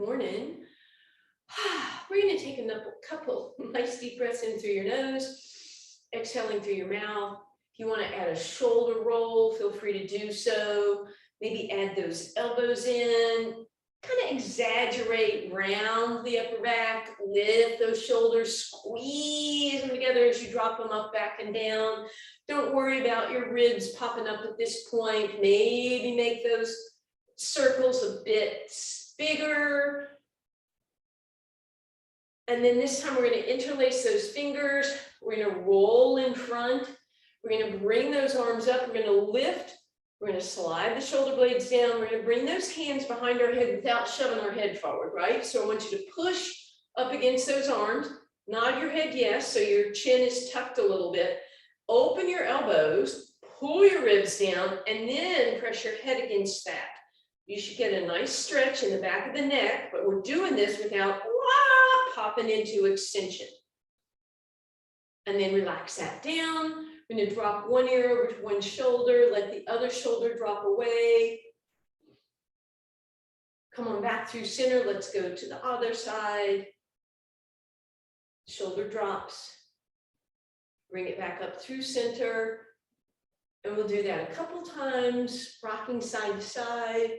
morning. We're going to take a couple nice deep breaths in through your nose, exhaling through your mouth. If you want to add a shoulder roll, feel free to do so. Maybe add those elbows in, kind of exaggerate, round the upper back, lift those shoulders, squeeze them together as you drop them up, back and down. Don't worry about your ribs popping up at this point. Maybe make those circles a bit bigger. And then this time we're going to interlace those fingers. We're going to roll in front. We're going to bring those arms up. We're going to lift. We're going to slide the shoulder blades down. We're going to bring those hands behind our head without shoving our head forward, right? So I want you to push up against those arms. Nod your head yes, so your chin is tucked a little bit. Open your elbows, pull your ribs down, and then press your head against that. You should get a nice stretch in the back of the neck, but we're doing this without popping into extension. And then relax that down. We're going to drop one ear over to one shoulder, let the other shoulder drop away. Come on back through center. Let's go to the other side. Shoulder drops. Bring it back up through center. And we'll do that a couple times, rocking side to side.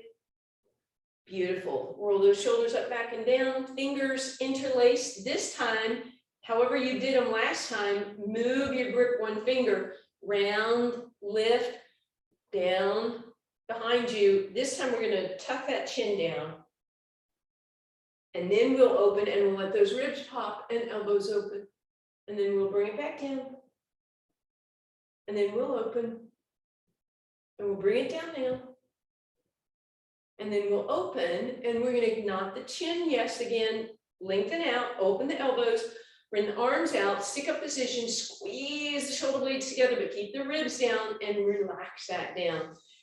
Beautiful. Roll those shoulders up, back, and down. Fingers interlaced. This time, however you did them last time, move your grip one finger. Round, lift, down, behind you. This time we're going to tuck that chin down. And then we'll open and we'll let those ribs pop and elbows open. And then we'll bring it back down. And then we'll open. And we'll bring it down now. And then we'll open and we're going to knot the chin, yes, again, lengthen out, open the elbows, bring the arms out, stick up position, squeeze the shoulder blades together, but keep the ribs down and relax that down.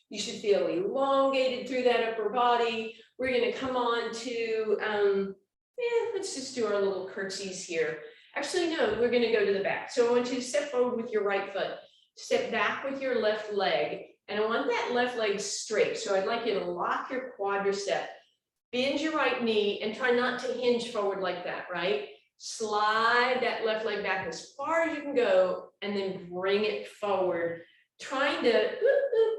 You should feel elongated through that upper body. We're going to come on to, let's just do our little curtsies here. Actually, no, we're going to go to the back. So I want you to step forward with your right foot, step back with your left leg. And I want that left leg straight. So I'd like you to lock your quadricep, bend your right knee, and try not to hinge forward like that, right? Slide that left leg back as far as you can go, and then bring it forward, trying to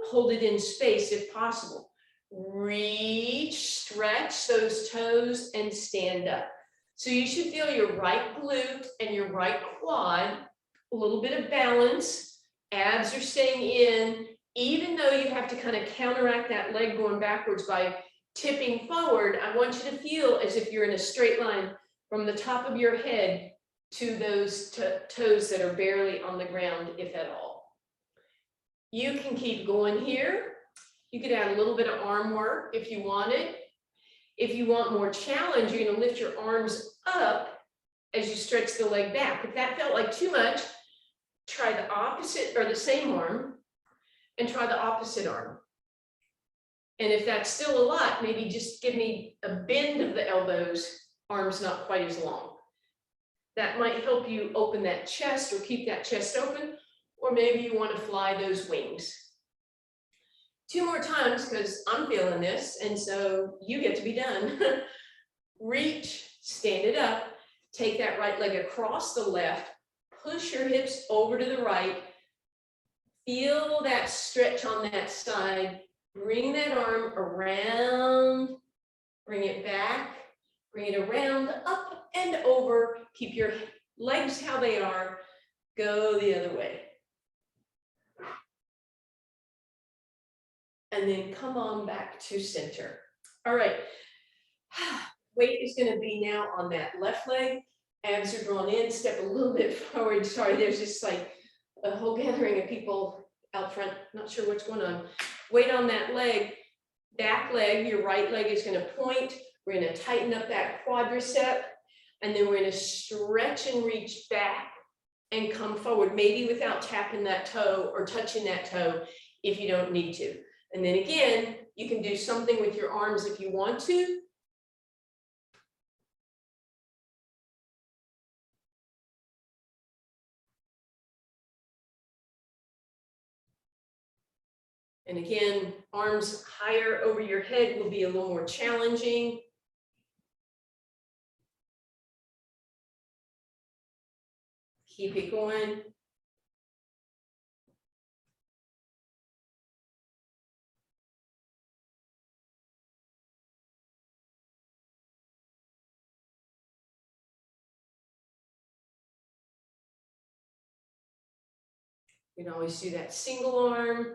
hold it in space if possible. Reach, stretch those toes, and stand up. So you should feel your right glute and your right quad, a little bit of balance. Abs are staying in. Even though you have to kind of counteract that leg going backwards by tipping forward, I want you to feel as if you're in a straight line from the top of your head to those toes that are barely on the ground, if at all. You can keep going here. You could add a little bit of arm work if you want it. If you want more challenge, you're going to lift your arms up as you stretch the leg back. If that felt like too much, try the opposite or the same arm. And try the opposite arm. And if that's still a lot, maybe just give me a bend of the elbows, arms not quite as long. That might help you open that chest or keep that chest open, or maybe you want to fly those wings. 2 more times because I'm feeling this, and so you get to be done. Reach, stand it up, take that right leg across the left, push your hips over to the right. Feel that stretch on that side. Bring that arm around, bring it back, bring it around, up and over. Keep your legs how they are. Go the other way. And then come on back to center. All right. Weight is going to be now on that left leg. Abs are drawn in. Step a little bit forward. Sorry, there's just like a whole gathering of people out front, not sure what's going on. Weight on that leg, back leg, your right leg is going to point. We're going to tighten up that quadricep, and then we're going to stretch and reach back and come forward, maybe without tapping that toe or touching that toe if you don't need to. And then again, you can do something with your arms if you want to. And again, arms higher over your head will be a little more challenging. Keep it going. You can always do that single arm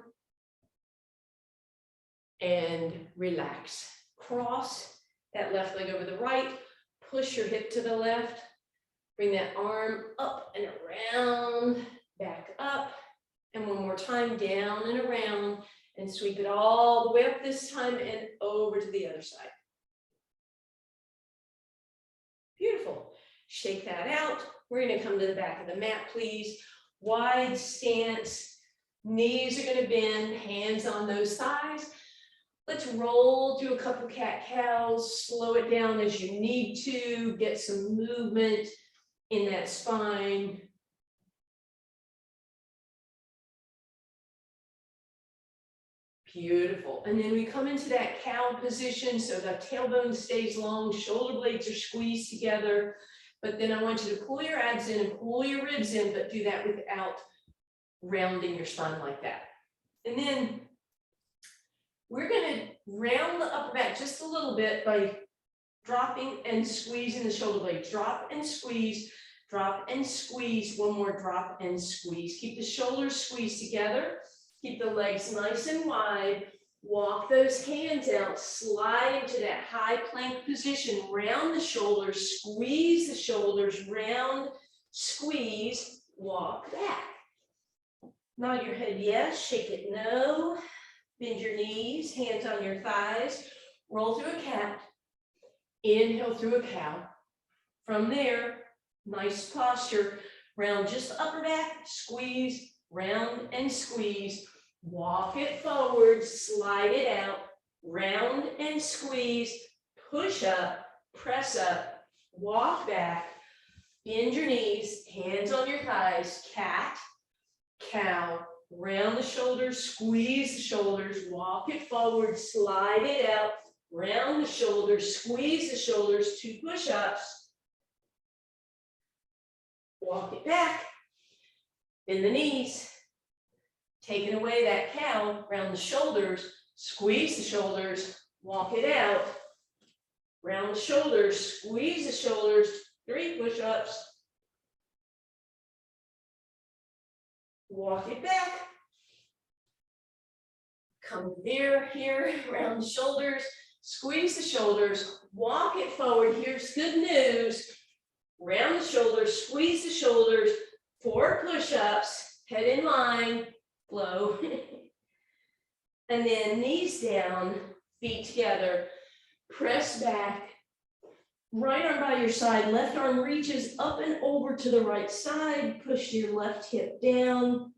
and relax. Cross that left leg over the right, push your hip to the left, bring that arm up and around, back up, and one more time, down and around, and sweep it all the way up this time and over to the other side. Beautiful. Shake that out. We're going to come to the back of the mat, please. Wide stance, knees are going to bend, hands on those thighs. Let's roll through a couple cat-cows, slow it down as you need to, get some movement in that spine. Beautiful. And then we come into that cow position, so the tailbone stays long, shoulder blades are squeezed together. But then I want you to pull your abs in and pull your ribs in, but do that without rounding your spine like that. And then we're going to round the upper back just a little bit by dropping and squeezing the shoulder blades. Drop and squeeze, drop and squeeze. One more drop and squeeze. Keep the shoulders squeezed together. Keep the legs nice and wide. Walk those hands out. Slide into that high plank position. Round the shoulders. Squeeze the shoulders. Round, squeeze. Walk back. Nod your head yes. Shake it no. Bend your knees. Hands on your thighs. Roll through a cat. Inhale through a cow. From there, nice posture. Round just the upper back. Squeeze. Round and squeeze. Walk it forward, slide it out, round and squeeze, push up, press up, walk back, bend your knees, hands on your thighs, cat, cow, round the shoulders, squeeze the shoulders, walk it forward, slide it out, round the shoulders, squeeze the shoulders, 2 push-ups, walk it back, bend the knees. Taking away that cow, round the shoulders, squeeze the shoulders, walk it out, round the shoulders, squeeze the shoulders, 3 push-ups, walk it back, come here, round the shoulders, squeeze the shoulders, walk it forward. Here's good news, round the shoulders, squeeze the shoulders, 4 push-ups, head in line, flow. And then knees down, feet together, press back, right arm by your side, left arm reaches up and over to the right side, push your left hip down,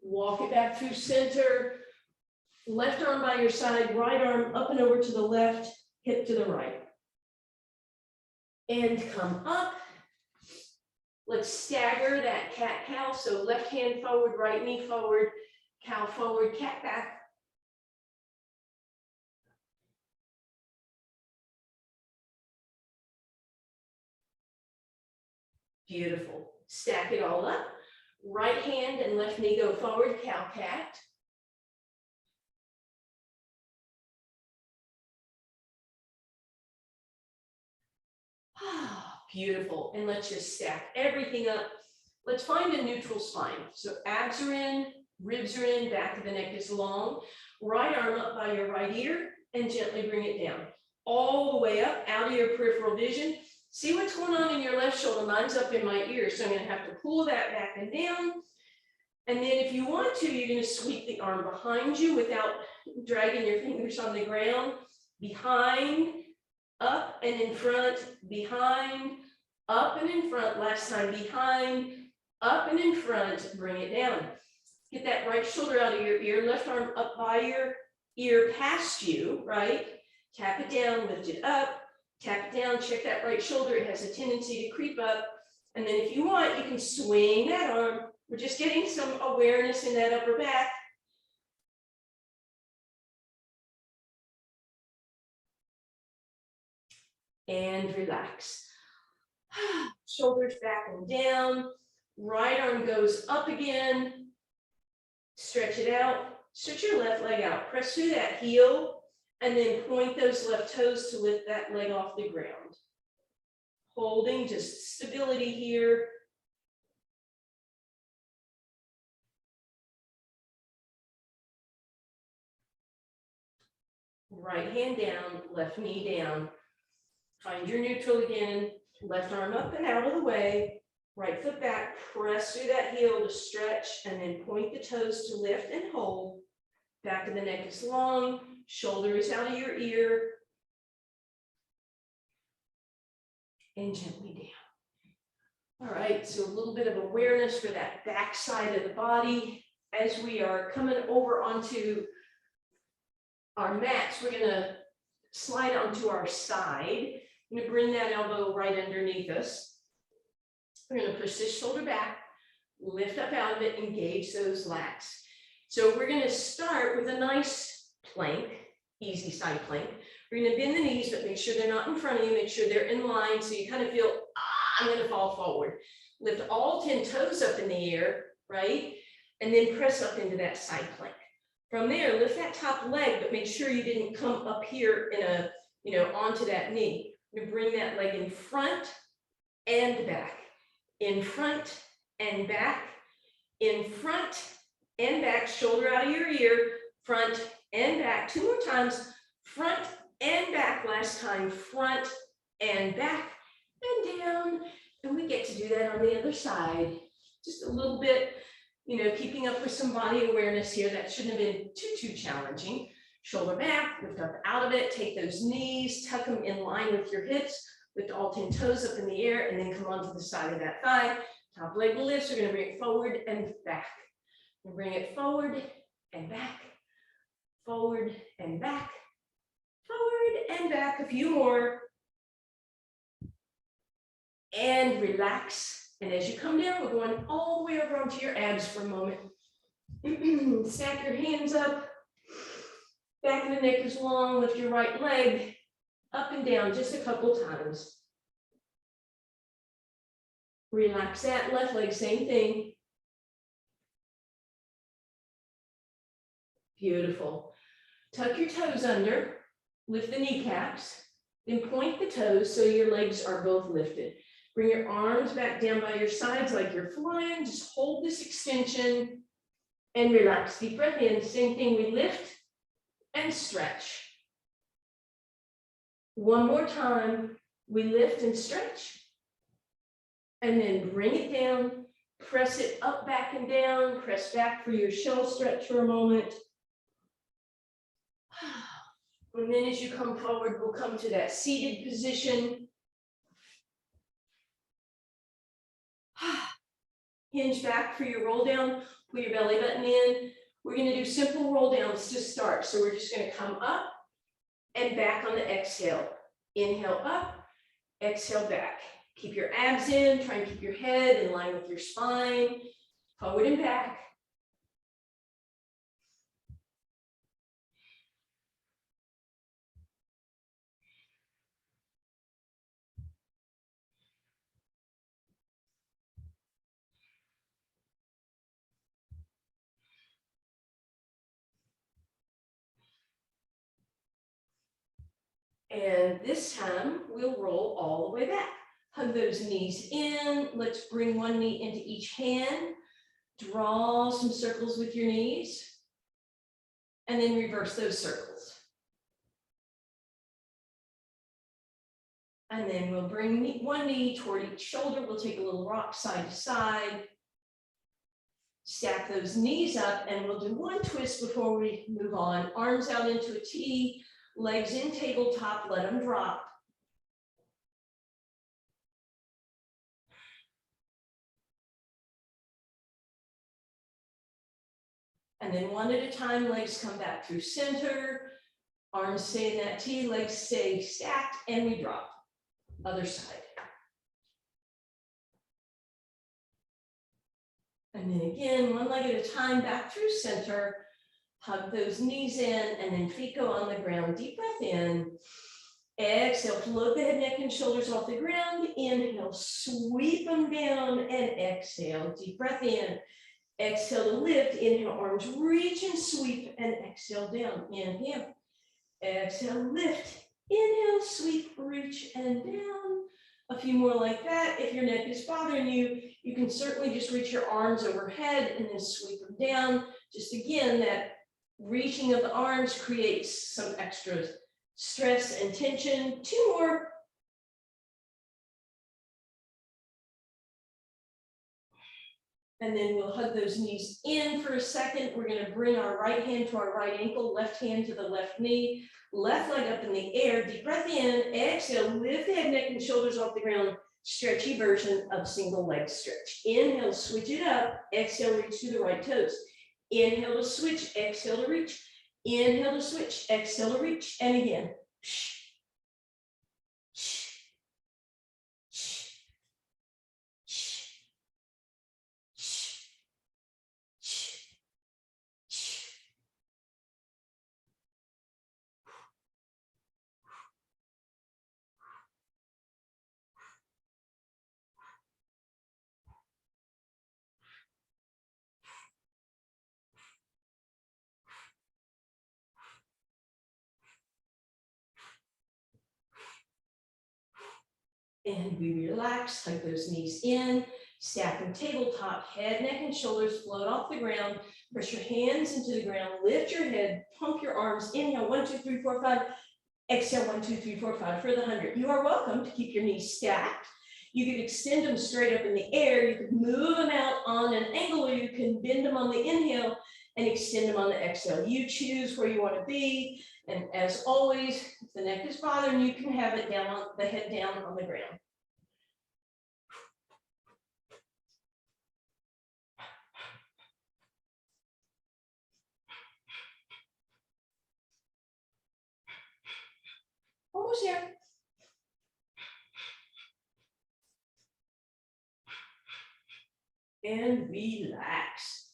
walk it back through center, left arm by your side, right arm up and over to the left, hip to the right. And come up. Let's stagger that cat-cow. So left hand forward, right knee forward, cow forward, cat back. Beautiful. Stack it all up. Right hand and left knee go forward, cow cat. Beautiful. And let's just stack everything up. Let's find a neutral spine. So abs are in, ribs are in, back of the neck is long. Right arm up by your right ear and gently bring it down. All the way up, out of your peripheral vision. See what's going on in your left shoulder. Mine's up in my ear, so I'm going to have to pull that back and down. And then if you want to, you're going to sweep the arm behind you without dragging your fingers on the ground. Behind, up and in front, behind, up and in front. Last time, behind, up and in front, bring it down. Get that right shoulder out of your ear, left arm up by your ear past you, right? Tap it down, lift it up, tap it down, check that right shoulder. It has a tendency to creep up. And then if you want, you can swing that arm. We're just getting some awareness in that upper back. And relax. Shoulders back and down. Right arm goes up again. Stretch it out. Stretch your left leg out. Press through that heel and then point those left toes to lift that leg off the ground. Holding just stability here. Right hand down, left knee down. Find your neutral again. Left arm up and out of the way. Right foot back, press through that heel to stretch and then point the toes to lift and hold. Back of the neck is long, shoulder is out of your ear. And gently down. All right, so a little bit of awareness for that back side of the body. As we are coming over onto our mats, we're gonna slide onto our side. I'm gonna bring that elbow right underneath us. We're gonna push this shoulder back, lift up out of it, engage those lats. So we're gonna start with a nice plank, easy side plank. We're gonna bend the knees, but make sure they're not in front of you, make sure they're in line so you kind of feel, I'm gonna fall forward. Lift all 10 toes up in the air, right? And then press up into that side plank. From there, lift that top leg, but make sure you didn't come up here in a, onto that knee. You bring that leg in front and back, in front and back, in front and back, shoulder out of your ear, front and back. 2 more times, front and back. Last time, front and back and down. And we get to do that on the other side. Just a little bit, keeping up with some body awareness here. That shouldn't have been too challenging. Shoulder back, lift up out of it, take those knees, tuck them in line with your hips, lift all 10 toes up in the air, and then come onto the side of that thigh. Top leg lifts, we're gonna bring it forward and back. We'll bring it forward and back, forward and back, forward and back. A few more. And relax. And as you come down, we're going all the way over onto your abs for a moment. Stack your hands up. Back of the neck is long. Lift your right leg up and down just a couple times. Relax that left leg, same thing. Beautiful. Tuck your toes under. Lift the kneecaps. Then point the toes so your legs are both lifted. Bring your arms back down by your sides like you're flying. Just hold this extension and relax. Deep breath in. Same thing, we lift and stretch. One more time, we lift and stretch. And then bring it down. Press it up, back, and down. Press back for your shell stretch for a moment. And then as you come forward, we'll come to that seated position. Hinge back for your roll down, pull your belly button in. We're gonna do simple roll downs to start. So we're just gonna come up and back on the exhale. Inhale up, exhale back. Keep your abs in, try and keep your head in line with your spine. Forward and back. And this time we'll roll all the way back. Hug those knees in. Let's bring one knee into each hand. Draw some circles with your knees. And then reverse those circles. And then we'll bring one knee toward each shoulder. We'll take a little rock side to side. Stack those knees up and we'll do one twist before we move on. Arms out into a T. Legs in tabletop, let them drop. And then one at a time, legs come back through center. Arms stay in that T, legs stay stacked, and we drop. Other side. And then again, one leg at a time, back through center. Hug those knees in, and then feet go on the ground. Deep breath in. Exhale, float the head, neck, and shoulders off the ground. Inhale, sweep them down, and exhale. Deep breath in. Exhale to lift. Inhale, arms reach and sweep, and exhale down. Inhale. Exhale, lift. Inhale, sweep, reach, and down. A few more like that. If your neck is bothering you, you can certainly just reach your arms overhead and then sweep them down. Just again, that reaching of the arms creates some extra stress and tension. Two more. And then we'll hug those knees in for a second. We're going to bring our right hand to our right ankle, left hand to the left knee, left leg up in the air. Deep breath in, exhale, lift the head, neck, and shoulders off the ground. Stretchy version of single leg stretch. Inhale, switch it up. Exhale, reach to the right toes. Inhale to switch, exhale to reach. Inhale to switch, exhale to reach. And again. And we relax, hug those knees in, stack tabletop, head, neck, and shoulders float off the ground. Press your hands into the ground, lift your head, pump your arms. Inhale, 1, 2, 3, 4, 5. Exhale, 1, 2, 3, 4, 5 for the 100. You are welcome to keep your knees stacked. You could extend them straight up in the air. You could move them out on an angle, or you can bend them on the inhale and extend them on the exhale. You choose where you want to be. And as always, if the neck is bothering you, you can have it down on the head down on the ground. Almost here. And relax.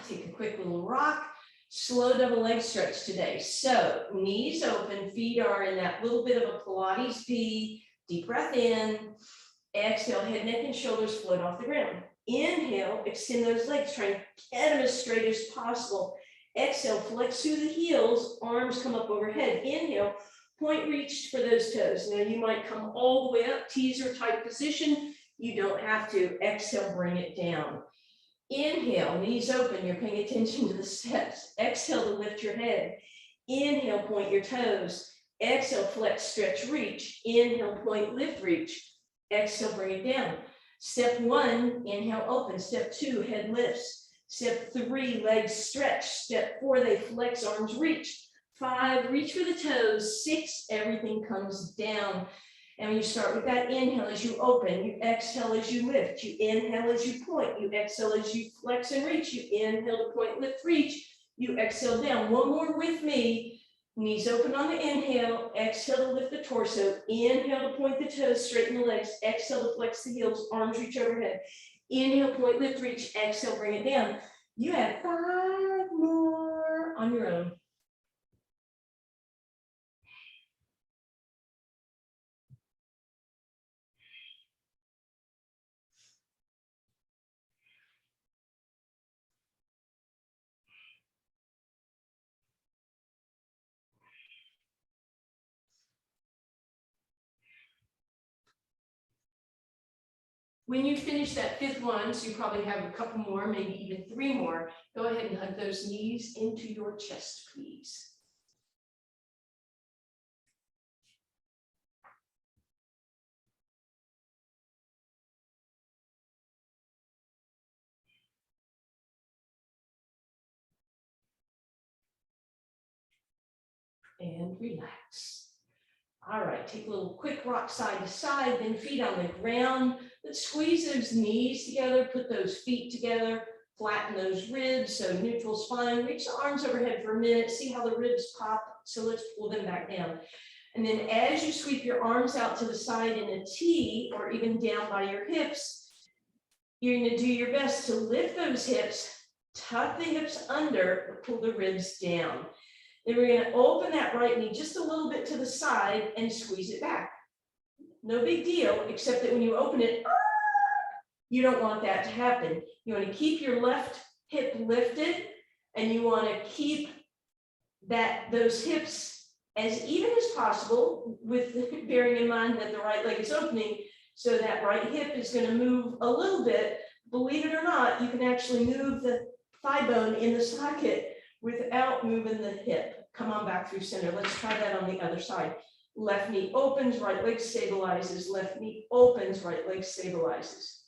Take a quick little rock. Slow double leg stretch today. So knees open, feet are in that little bit of a Pilates V. Deep breath in. Exhale, head, neck, and shoulders float off the ground. Inhale, extend those legs, try and get them as straight as possible. Exhale, flex through the heels, arms come up overhead. Inhale, point reach for those toes. Now you might come all the way up, teaser type position. You don't have to. Exhale, bring it down. Inhale, knees open, you're paying attention to the steps. Exhale to lift your head. Inhale, point your toes. Exhale, flex, stretch, reach. Inhale, point, lift, reach. Exhale, bring it down. Step 1, inhale, open. Step 2, head lifts. Step 3, legs stretch. Step 4, they flex, arms reach. 5, reach for the toes. 6, everything comes down. And when you start with that inhale as you open, you exhale as you lift, you inhale as you point, you exhale as you flex and reach, you inhale to point, lift, reach, you exhale down. One more with me. Knees open on the inhale, exhale to lift the torso, inhale to point the toes, straighten the legs, exhale to flex the heels, arms reach overhead. Inhale, point, lift, reach, exhale, bring it down. You have 5 more on your own. When you finish that 5th one, so you probably have a couple more, maybe even 3 more, go ahead and hug those knees into your chest, please. And relax. All right, take a little quick rock side to side, then feet on the ground. Let's squeeze those knees together, put those feet together, flatten those ribs, so neutral spine. Reach the arms overhead for a minute, see how the ribs pop. So let's pull them back down. And then as you sweep your arms out to the side in a T, or even down by your hips, you're going to do your best to lift those hips, tuck the hips under, pull the ribs down. Then we're going to open that right knee just a little bit to the side and squeeze it back. No big deal, except that when you open it, you don't want that to happen. You want to keep your left hip lifted, and you want to keep those hips as even as possible, with bearing in mind that the right leg is opening, so that right hip is going to move a little bit. Believe it or not, you can actually move the thigh bone in the socket without moving the hip. Come on back through center. Let's try that on the other side. Left knee opens, right leg stabilizes. Left knee opens, right leg stabilizes.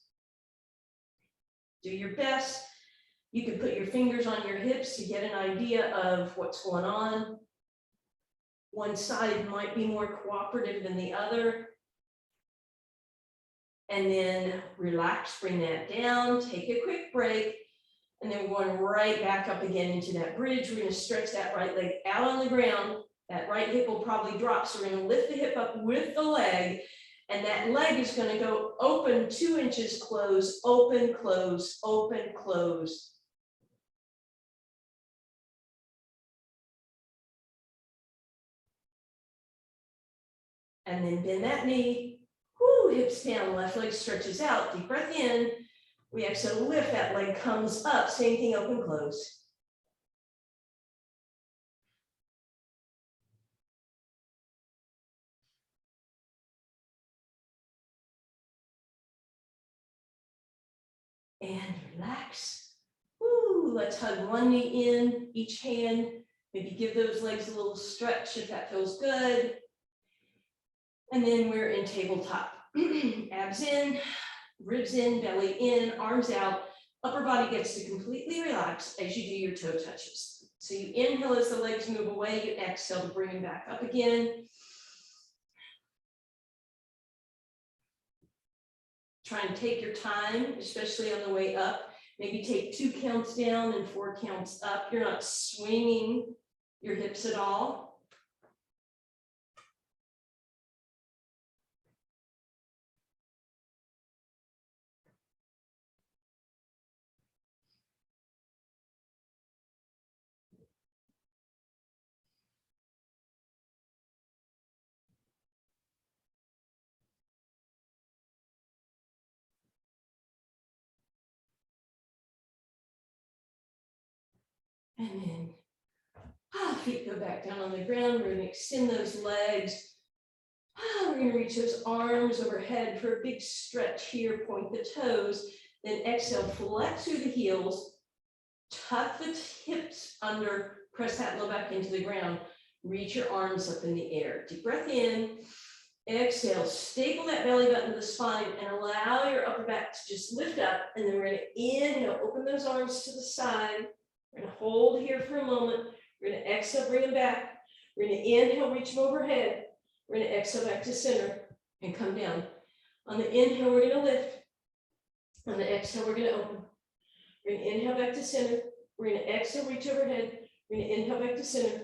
Do your best. You can put your fingers on your hips to get an idea of what's going on. One side might be more cooperative than the other. And then relax, bring that down, take a quick break. And then we're going right back up again into that bridge. We're going to stretch that right leg out on the ground. That right hip will probably drop. So we're going to lift the hip up with the leg. And that leg is going to go open 2 inches, close, open, close, open, close. And then bend that knee. Whoo, hips down, left leg stretches out. Deep breath in. We exhale, lift, that leg comes up. Same thing, open, close. And relax. Woo, let's hug one knee in, each hand. Maybe give those legs a little stretch if that feels good. And then we're in tabletop. Abs in, ribs in, belly in, arms out. Upper body gets to completely relax as you do your toe touches. So you inhale as the legs move away, you exhale to bring them back up again. Try and take your time, especially on the way up. Maybe take 2 counts down and 4 counts up. You're not swinging your hips at all. And then feet go back down on the ground. We're going to extend those legs. We're going to reach those arms overhead for a big stretch here. Point the toes. Then exhale, flex through the heels. Tuck the hips under. Press that low back into the ground. Reach your arms up in the air. Deep breath in. Exhale, staple that belly button to the spine and allow your upper back to just lift up. And then we're going to inhale, open those arms to the side. We're going to hold here for a moment. We're going to exhale, bring them back. We're going to inhale, reach them overhead. We're going to exhale back to center and come down. On the inhale, we're going to lift. On the exhale, we're going to open. We're going to inhale back to center. We're going to exhale, reach overhead. We're going to inhale back to center.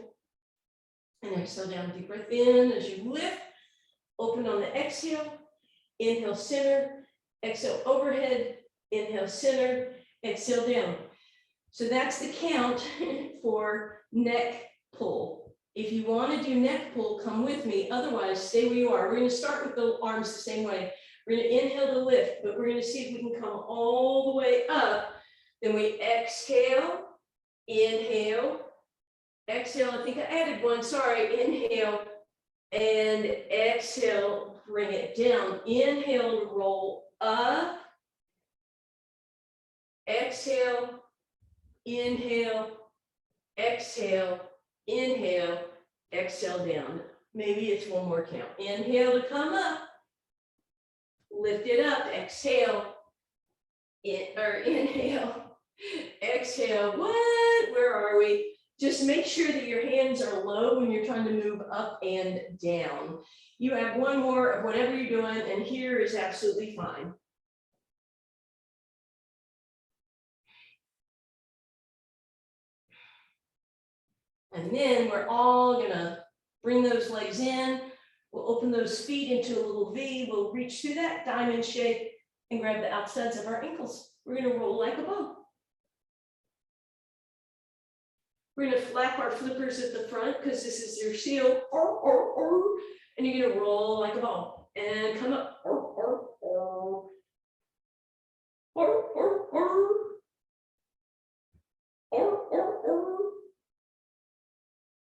And exhale down. Deep breath in as you lift. Open on the exhale. Inhale, center. Exhale, overhead. Inhale, center. Exhale, down. So that's the count for neck pull. If you want to do neck pull, come with me. Otherwise, stay where you are. We're going to start with the arms the same way. We're going to inhale to lift, but we're going to see if we can come all the way up. Then we exhale, inhale, exhale. I think I added one. Sorry. Inhale and exhale. Bring it down. Inhale to roll up. Exhale. Inhale, exhale, inhale, exhale down. Maybe it's one more count. Inhale to come up. Lift it up. Exhale. Inhale. Exhale. What? Where are we? Just make sure that your hands are low when you're trying to move up and down. You have one more of whatever you're doing, and here is absolutely fine. And then we're all gonna bring those legs in. We'll open those feet into a little V. We'll reach through that diamond shape and grab the outsides of our ankles. We're gonna roll like a ball. We're gonna flap our flippers at the front because this is your seal. And you're gonna roll like a ball and come up.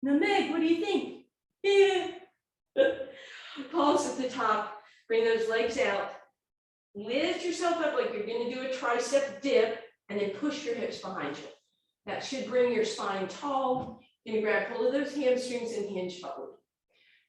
Now, Meg, what do you think? Yeah. Pause at the top, bring those legs out. Lift yourself up like you're gonna do a tricep dip and then push your hips behind you. That should bring your spine tall. You're gonna grab hold of those hamstrings and hinge forward.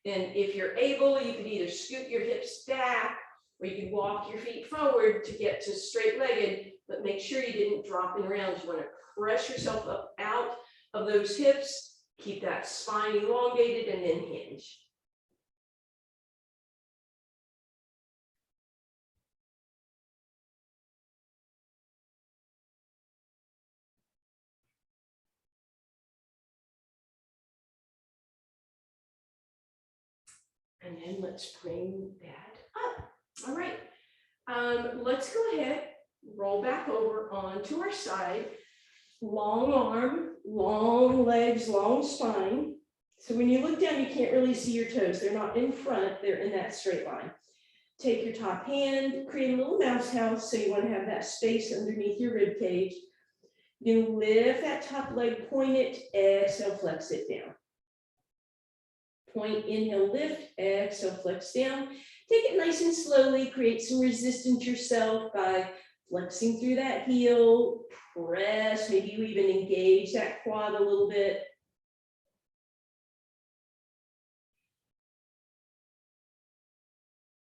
Then if you're able, you could either scoot your hips back or you could walk your feet forward to get to straight-legged, but make sure you didn't drop in around. You wanna press yourself up out of those hips, keep that spine elongated and then hinge. And then let's bring that up. All right, let's go ahead, roll back over onto our side. Long arm, long legs, long spine. So when you look down, you can't really see your toes. They're not in front, they're in that straight line. Take your top hand, create a little mouse house. So you want to have that space underneath your rib cage. You lift that top leg, point it, exhale, flex it down. Point, inhale, lift, exhale, flex down. Take it nice and slowly, create some resistance yourself by flexing through that heel, press, maybe you even engage that quad a little bit.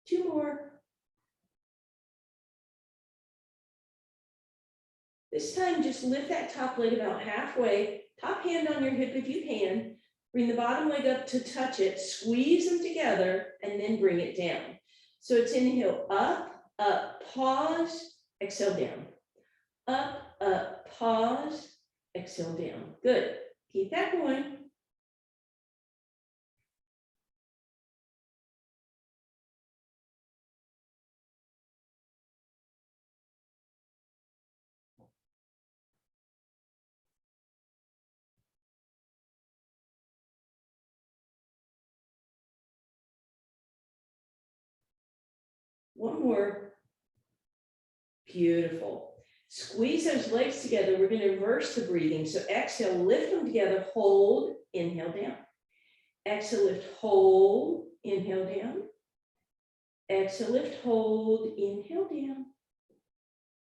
Two more. This time, just lift that top leg about halfway, top hand on your hip if you can. Bring the bottom leg up to touch it, squeeze them together, and then bring it down. So it's inhale, up, pause, exhale down. Up, pause, exhale down. Good. Keep that going. One more. Beautiful. Squeeze those legs together. We're going to reverse the breathing. So exhale, lift them together, hold, inhale down. Exhale, lift, hold, inhale down. Exhale, lift, hold, inhale down.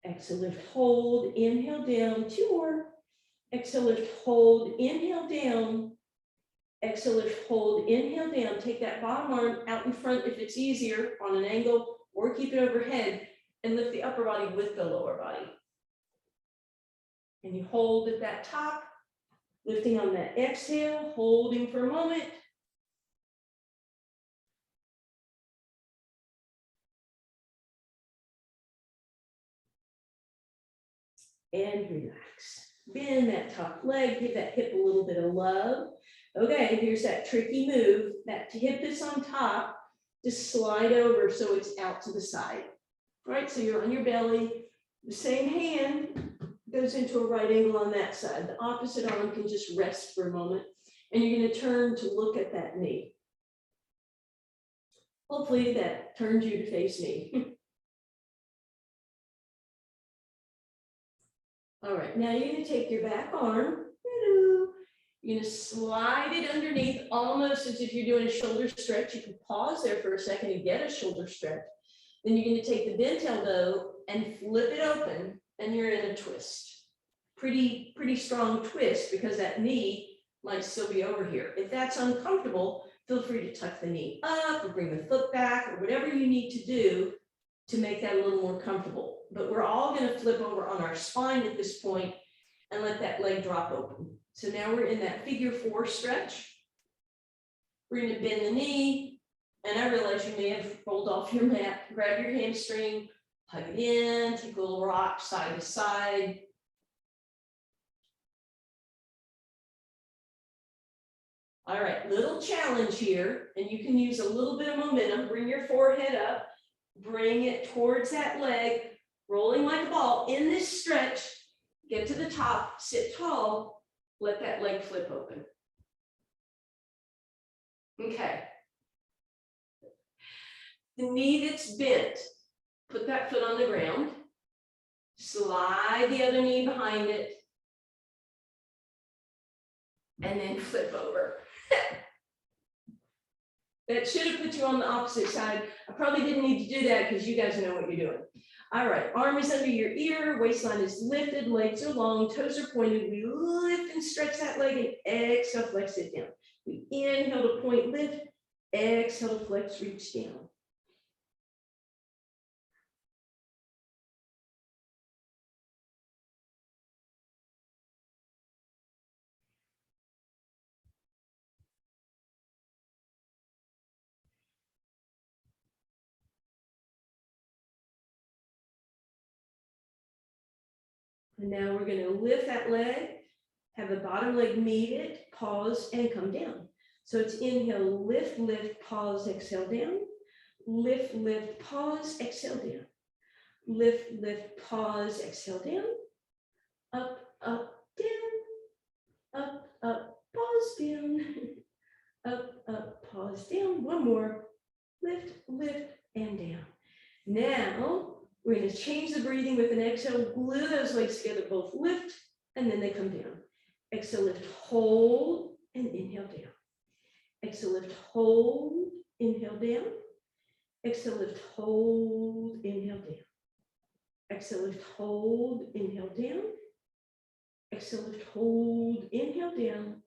Exhale, lift, hold, inhale down. Two more. Exhale, lift, hold, inhale down. Exhale, lift, hold, inhale down. Take that bottom arm out in front if it's easier on an angle, or keep it overhead and lift the upper body with the lower body. And you hold at that top, lifting on that exhale, holding for a moment. And relax. Bend that top leg, give that hip a little bit of love. Okay, here's that tricky move. That hip that's on top, just slide over so it's out to the side. All right, so you're on your belly. The same hand goes into a right angle on that side. The opposite arm can just rest for a moment. And you're going to turn to look at that knee. Hopefully that turns you to face me. All right, now you're going to take your back arm. You're going to slide it underneath almost as if you're doing a shoulder stretch. You can pause there for a second and get a shoulder stretch. Then you're going to take the bent elbow and flip it open, and you're in a twist. Pretty strong twist because that knee might still be over here. If that's uncomfortable, feel free to tuck the knee up or bring the foot back or whatever you need to do to make that a little more comfortable. But we're all going to flip over on our spine at this point and let that leg drop open. So now we're in that figure 4 stretch. We're going to bend the knee. And I realize you may have rolled off your mat. Grab your hamstring, hug it in, take a little rock side to side. All right, little challenge here, and you can use a little bit of momentum. Bring your forehead up, bring it towards that leg, rolling like a ball in this stretch. Get to the top, sit tall, let that leg flip open. Okay. The knee that's bent, put that foot on the ground, slide the other knee behind it, and then flip over. That should have put you on the opposite side. I probably didn't need to do that because you guys know what you're doing. All right, arm is under your ear, waistline is lifted, legs are long, toes are pointed. We lift and stretch that leg and exhale, flex it down. We inhale to point, lift, exhale to flex, reach down. And now we're going to lift that leg, have the bottom leg meet it, pause, and come down. So it's inhale, lift, lift, pause, exhale down. Lift, lift, pause, exhale down. Lift, lift, pause, exhale down. Up, up, down. Up, up, pause, down. Up, pause, down. One more. Lift, lift, and down. Now, we're going to change the breathing with an exhale, glue those legs together, both lift, and then they come down. Exhale, lift, hold, and inhale down. Exhale, lift, hold, inhale down. Exhale, lift, hold, inhale down. Exhale, lift, hold, inhale down. Exhale, lift, hold, inhale down.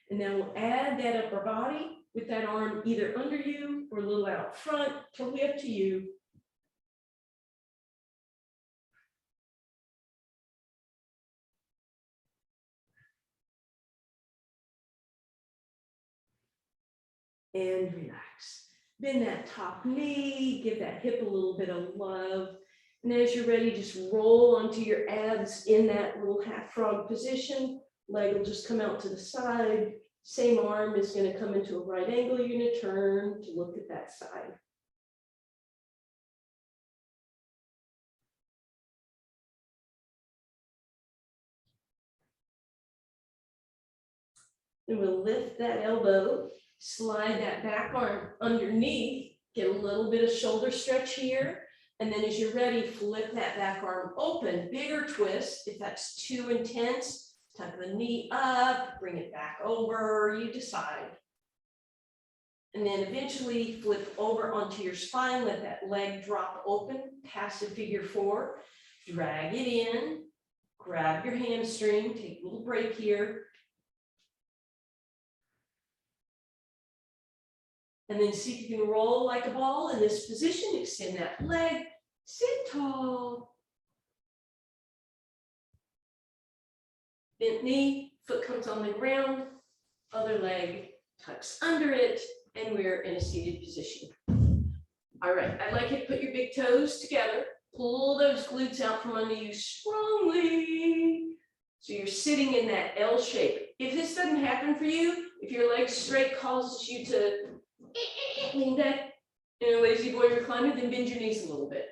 And now we'll add that upper body with that arm either under you or a little out front, totally up to you. And relax. Bend that top knee, give that hip a little bit of love. And as you're ready, just roll onto your abs in that little half frog position. Leg will just come out to the side. Same arm is going to come into a right angle. You're going to turn to look at that side. And we'll lift that elbow, slide that back arm underneath, get a little bit of shoulder stretch here. And then as you're ready, flip that back arm open, bigger twist. If that's too intense, tuck the knee up, bring it back over, you decide. And then eventually flip over onto your spine, let that leg drop open, passive figure four, drag it in, grab your hamstring, take a little break here. And then see if you can roll like a ball in this position, extend that leg, sit tall. Bent knee, foot comes on the ground, other leg tucks under it, and we're in a seated position. All right, I'd like you to put your big toes together, pull those glutes out from under you strongly. So you're sitting in that L shape. If this doesn't happen for you, if your legs straight causes you to lean back in a lazy boy recliner, then bend your knees a little bit.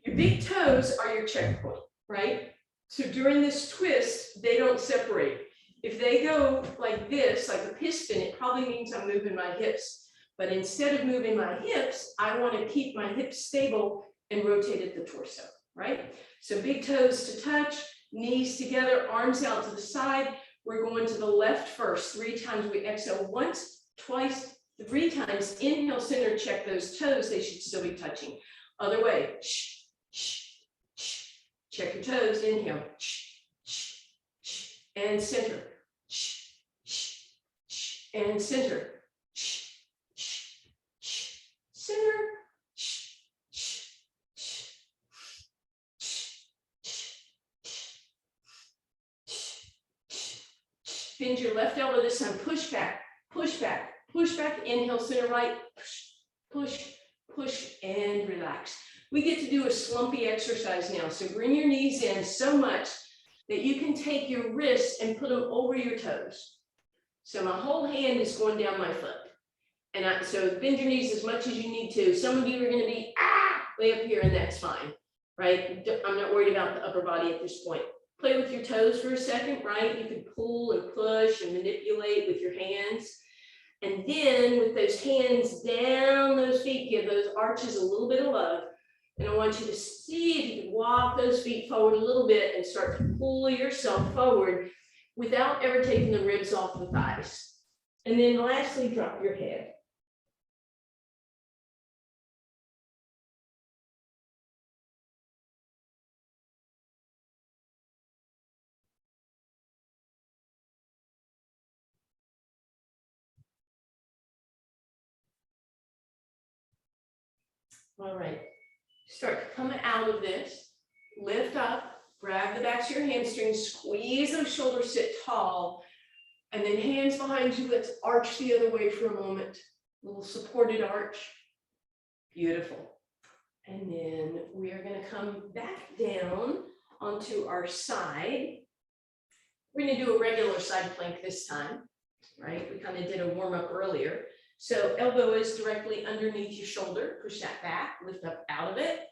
Your big toes are your checkpoint, right? So during this twist, they don't separate. If they go like this, like a piston, it probably means I'm moving my hips. But instead of moving my hips, I want to keep my hips stable and rotate at the torso, right? So big toes to touch, knees together, arms out to the side. We're going to the left first. 3 times we exhale once, twice, 3 times. Inhale, center, check those toes. They should still be touching. Other way. Shh, shh, shh. Check your toes. Inhale. Shh, shh, shh. And center. Shh, shh, shh. And center. Shh, shh, shh. Center. Shh, shh, shh. Bend your left elbow this time. Push back, push back. Push back, inhale, center right, push, push, push, and relax. We get to do a slumpy exercise now. So bring your knees in so much that you can take your wrists and put them over your toes. So my whole hand is going down my foot. And so bend your knees as much as you need to. Some of you are going to be way up here, and that's fine, right? I'm not worried about the upper body at this point. Play with your toes for a second, right? You can pull and push and manipulate with your hands. And then with those hands down those feet, give those arches a little bit of love. And I want you to see if you can walk those feet forward a little bit and start to pull yourself forward without ever taking the ribs off the thighs. And then lastly, drop your head. All right, start to come out of this, lift up, grab the backs of your hamstrings, squeeze those shoulders, sit tall, and then hands behind you, let's arch the other way for a moment. Little supported arch, beautiful. And then we are gonna come back down onto our side. We're gonna do a regular side plank this time, right? We kind of did a warm up earlier. So elbow is directly underneath your shoulder, push that back, lift up out of it.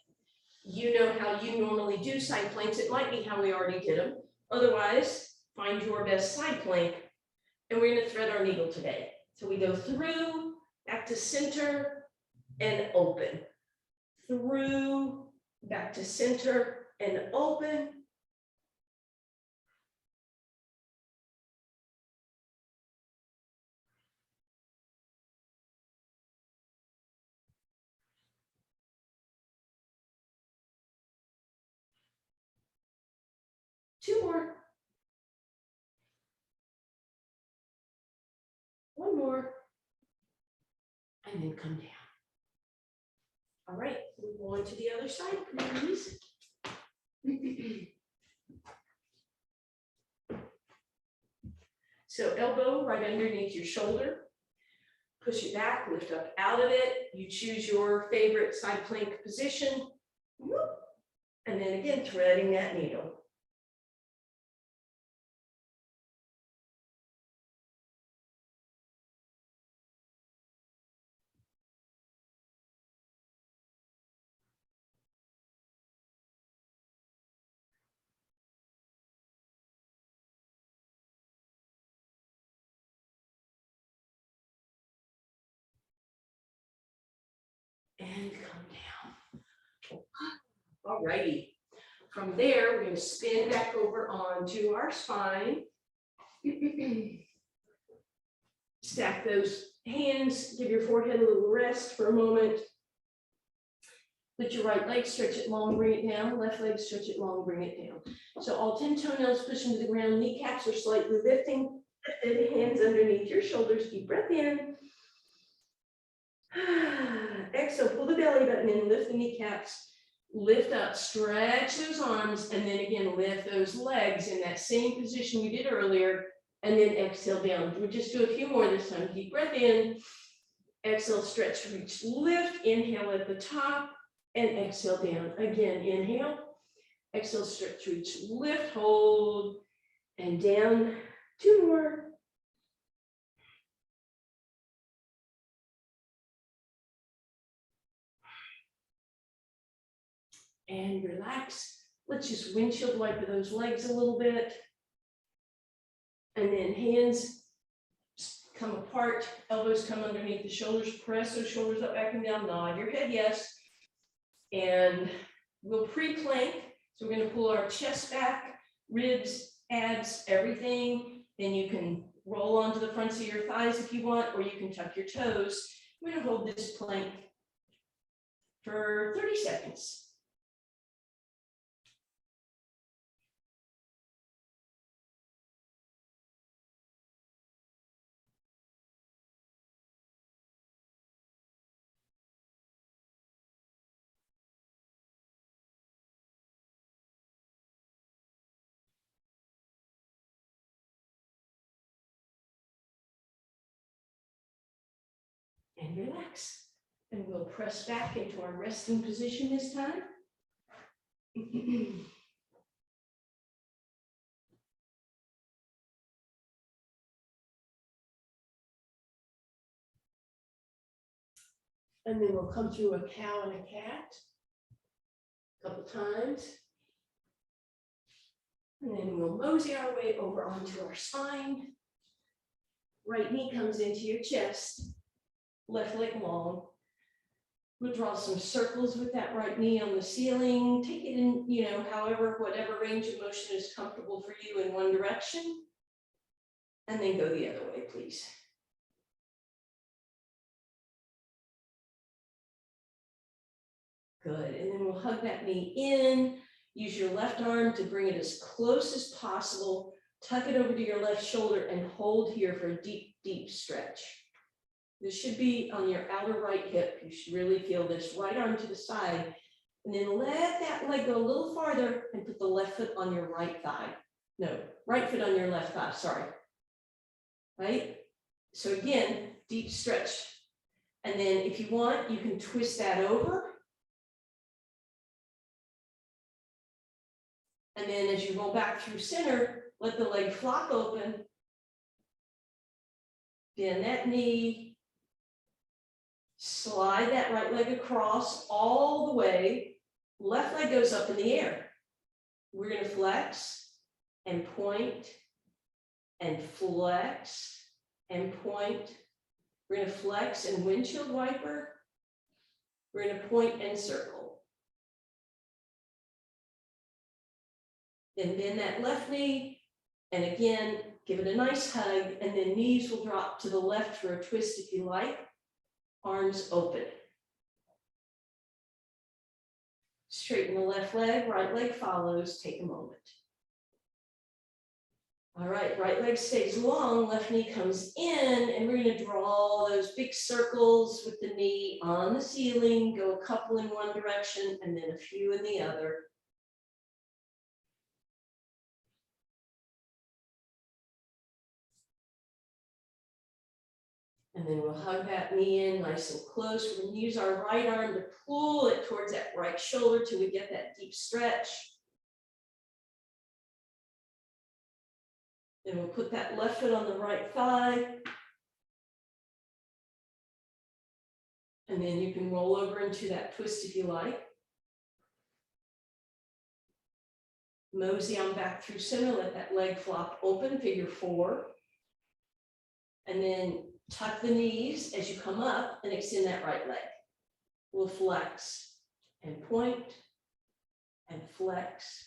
You know how you normally do side planks. It might be how we already did them. Otherwise, find your best side plank. And we're gonna thread our needle today. So we go through, back to center, and open. Through, back to center, and open. Two more. One more. And then come down. All right, move on to the other side, please. So elbow right underneath your shoulder. Push it back, lift up out of it. You choose your favorite side plank position. And then again, threading that needle. And come down. All righty. From there, we're going to spin back over onto our spine. Stack those hands, give your forehead a little rest for a moment. Lift your right leg, stretch it long, bring it down. Left leg, stretch it long, bring it down. So all 10 toenails pushing to the ground, kneecaps are slightly lifting. Hands underneath your shoulders, deep breath in. Exhale, pull the belly button in, lift the kneecaps, lift up, stretch those arms, and then again, lift those legs in that same position we did earlier, and then exhale down. We'll just do a few more this time. Deep breath in, exhale, stretch, reach, lift, inhale at the top, and exhale down. Again, inhale, exhale, stretch, reach, lift, hold, and down. Two more. And relax. Let's just windshield wiper those legs a little bit. And then hands come apart, elbows come underneath the shoulders, press those shoulders up, back and down, nod your head yes. And we'll pre-plank. So we're going to pull our chest back, ribs, abs, everything. Then you can roll onto the fronts of your thighs if you want, or you can tuck your toes. We're going to hold this plank for 30 seconds. And relax. And we'll press back into our resting position this time. And then we'll come through a cow and a cat a couple times. And then we'll mosey our way over onto our spine. Right knee comes into your chest, left leg long. We'll draw some circles with that right knee on the ceiling. Take it in, however, whatever range of motion is comfortable for you in one direction. And then go the other way, please. Good, and then we'll hug that knee in. Use your left arm to bring it as close as possible. Tuck it over to your left shoulder and hold here for a deep, deep stretch. This should be on your outer right hip. You should really feel this. Right arm to the side. And then let that leg go a little farther and put the left foot on your right thigh. No, right foot on your left thigh, sorry. Right? So again, deep stretch. And then if you want, you can twist that over. And then as you roll back through center, let the leg flop open. Bend that knee. Slide that right leg across all the way. Left leg goes up in the air. We're going to flex and point and flex and point. We're going to flex and windshield wiper. We're going to point and circle. Then bend that left knee. And again, give it a nice hug. And then knees will drop to the left for a twist if you like. Arms open. Straighten the left leg, right leg follows. Take a moment. All right, right leg stays long, left knee comes in, and we're going to draw those big circles with the knee on the ceiling, go a couple in one direction and then a few in the other. And then we'll hug that knee in nice and close. We're going to use our right arm to pull it towards that right shoulder till we get that deep stretch. Then we'll put that left foot on the right thigh. And then you can roll over into that twist if you like. Mosey on back through center, let that leg flop open, figure 4. And then tuck the knees as you come up and extend that right leg. We'll flex and point and flex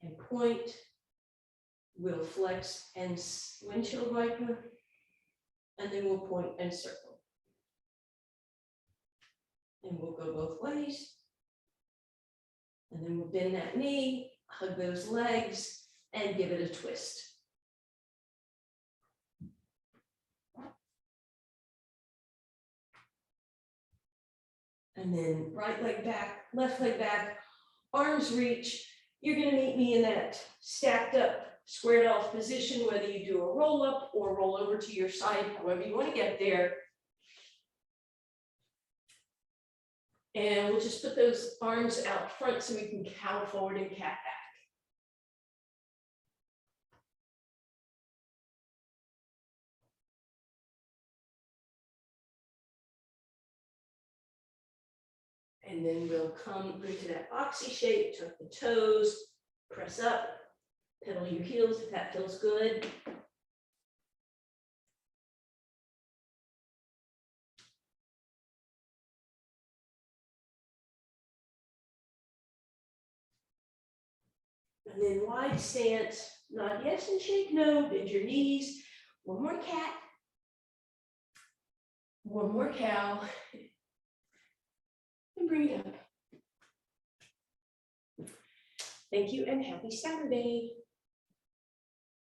and point. We'll flex and windshield wiper, and then we'll point and circle. And we'll go both ways. And then we'll bend that knee, hug those legs, and give it a twist. And then right leg back, left leg back, arms reach. You're going to meet me in that stacked up, squared off position, whether you do a roll up or roll over to your side, however you want to get there. And we'll just put those arms out front so we can cow forward and cat back. And then we'll come into that boxy shape, tuck the toes, press up, pedal your heels if that feels good. And then wide stance, nod yes and shake no, bend your knees. One more cat. One more cow. And bring it up. Thank you and happy Saturday.